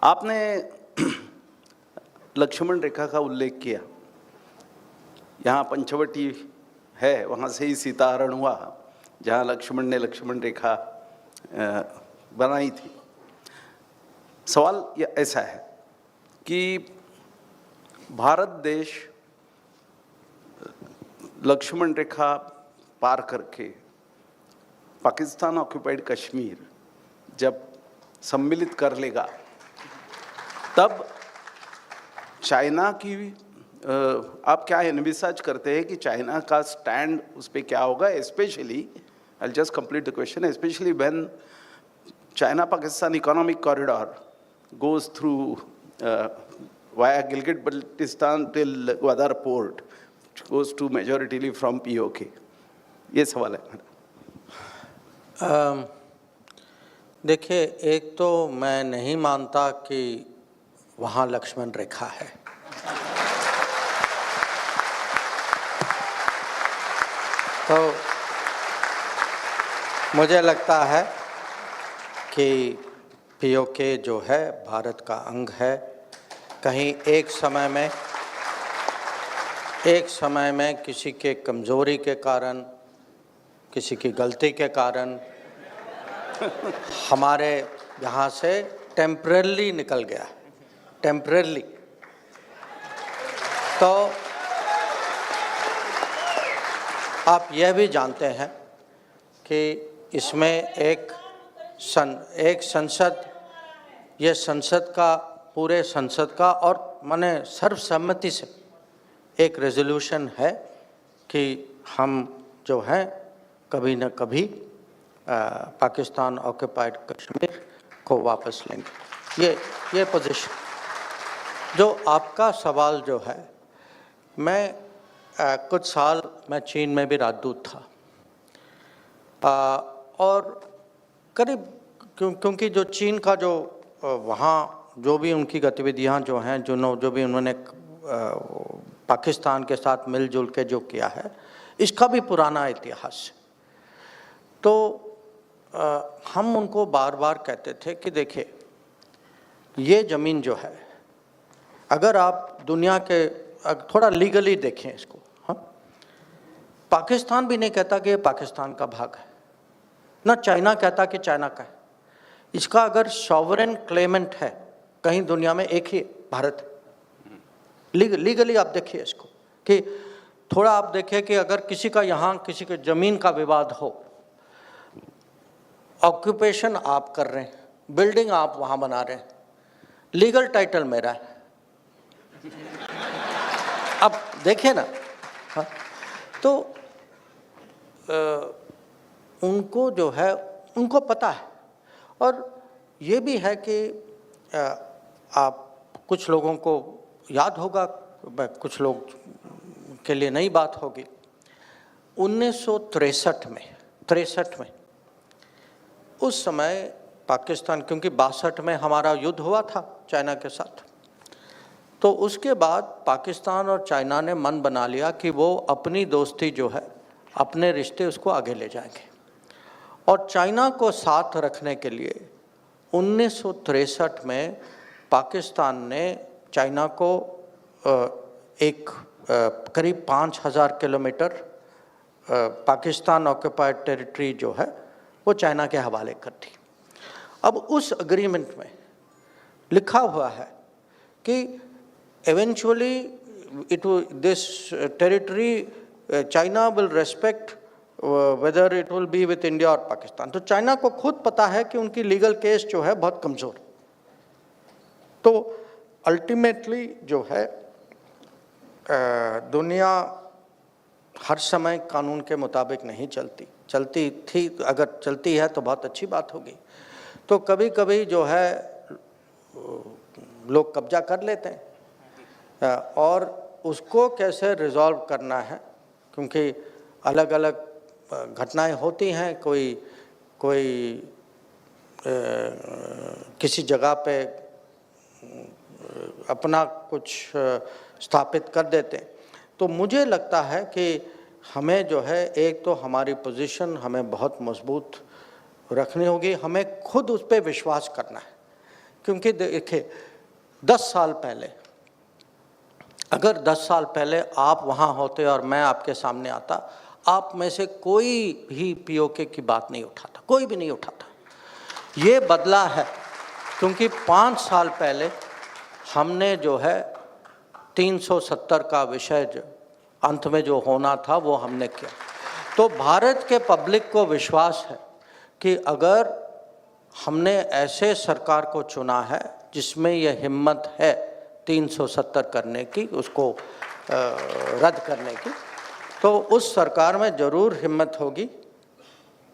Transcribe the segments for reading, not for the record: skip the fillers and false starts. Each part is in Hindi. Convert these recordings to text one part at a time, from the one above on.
आपने लक्ष्मण रेखा का उल्लेख किया। यहाँ पंचवटी है, वहाँ से ही सीताहरण हुआ, जहाँ लक्ष्मण ने लक्ष्मण रेखा बनाई थी। सवाल ये ऐसा है कि भारत देश लक्ष्मण रेखा पार करके पाकिस्तान ऑक्युपाइड कश्मीर जब सम्मिलित कर लेगा, तब चाइना की आप क्या एनविसाज करते हैं कि चाइना का स्टैंड उस पर क्या होगा? Specially I just complete the question, specially when China Pakistan economic corridor goes through via Gilgit Baltistan till Gwadar port, which goes to majoritarily from POK. ये सवाल है मेरा। देखिए, एक तो मैं नहीं मानता कि वहाँ लक्ष्मण रेखा है। तो मुझे लगता है कि पीओके जो है भारत का अंग है। कहीं एक समय में किसी के कमज़ोरी के कारण, किसी की गलती के कारण हमारे यहाँ से टेम्पररी निकल गया, टेम्पररी। तो आप यह भी जानते हैं कि इसमें एक संसद, ये संसद का, पूरे संसद का और माने सर्वसम्मति से एक रेजोल्यूशन है कि हम जो हैं कभी न कभी पाकिस्तान ऑक्युपाइड कश्मीर को वापस लेंगे। ये पोजीशन। जो आपका सवाल जो है, मैं कुछ साल मैं चीन में भी राजदूत था और करीब क्योंकि जो चीन का जो वहाँ जो भी उनकी गतिविधियाँ जो हैं, जो भी उन्होंने पाकिस्तान के साथ मिलजुल के जो किया है, इसका भी पुराना इतिहास है। तो हम उनको बार बार कहते थे कि देखिए, ये ज़मीन जो है, अगर आप दुनिया के थोड़ा लीगली देखें इसको, हाँ, पाकिस्तान भी नहीं कहता कि ये पाकिस्तान का भाग है, ना चाइना कहता कि चाइना का है। इसका अगर सॉवरेन क्लेमेंट है कहीं दुनिया में, एक ही भारत है। लीगली आप देखिए इसको, कि थोड़ा आप देखिए कि अगर किसी का यहाँ किसी के ज़मीन का विवाद हो, ऑक्यूपेशन आप कर रहे हैं, बिल्डिंग आप वहाँ बना रहे हैं, लीगल टाइटल मेरा है। अब देखिए ना, हाँ, तो उनको जो है, उनको पता है। और ये भी है कि आप कुछ लोगों को याद होगा, कुछ लोग के लिए नई बात होगी, 1963 में उस समय पाकिस्तान, क्योंकि 62 में हमारा युद्ध हुआ था चाइना के साथ, तो उसके बाद पाकिस्तान और चाइना ने मन बना लिया कि वो अपनी दोस्ती जो है, अपने रिश्ते, उसको आगे ले जाएंगे। और चाइना को साथ रखने के लिए 1963 में पाकिस्तान ने चाइना को एक करीब 5000 किलोमीटर पाकिस्तान ऑक्युपाइड टेरिटरी जो है वो चाइना के हवाले कर दी। अब उस एग्रीमेंट में लिखा हुआ है कि eventually this territory China will respect whether it will be with India or Pakistan। तो चाइना को खुद पता है कि उनकी लीगल केस जो है बहुत कमज़ोर। तो अल्टीमेटली जो है दुनिया हर समय कानून के मुताबिक नहीं चलती थी। अगर चलती है तो बहुत अच्छी बात होगी। तो कभी कभी जो है लोग कब्जा कर लेते हैं और उसको कैसे रिजॉल्व करना है, क्योंकि अलग अलग घटनाएं होती हैं। कोई किसी जगह पे अपना कुछ स्थापित कर देते हैं। तो मुझे लगता है कि हमें जो है, एक तो हमारी पोजीशन हमें बहुत मजबूत रखनी होगी, हमें खुद उस पर विश्वास करना है क्योंकि देखिए 10 साल पहले, अगर 10 साल पहले आप वहाँ होते और मैं आपके सामने आता, आप में से कोई भी पीओके की बात नहीं उठाता, कोई भी नहीं उठाता। ये बदला है क्योंकि 5 साल पहले हमने जो है 370 का विषय जो अंत में जो होना था वो हमने किया। तो भारत के पब्लिक को विश्वास है कि अगर हमने ऐसे सरकार को चुना है जिसमें यह हिम्मत है 370 करने की, उसको रद्द करने की, तो उस सरकार में ज़रूर हिम्मत होगी।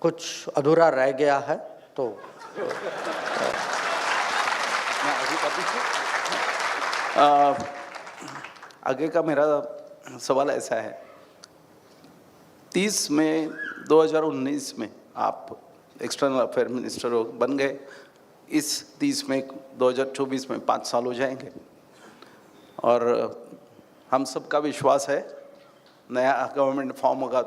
कुछ अधूरा रह गया है तो आगे का मेरा सवाल ऐसा है, 30 मई 2019 में आप एक्सटर्नल अफेयर मिनिस्टर बन गए। इस 30 मई 2024 में 5 साल हो जाएंगे और हम सबका विश्वास है नया गवर्नमेंट फॉर्म होगा।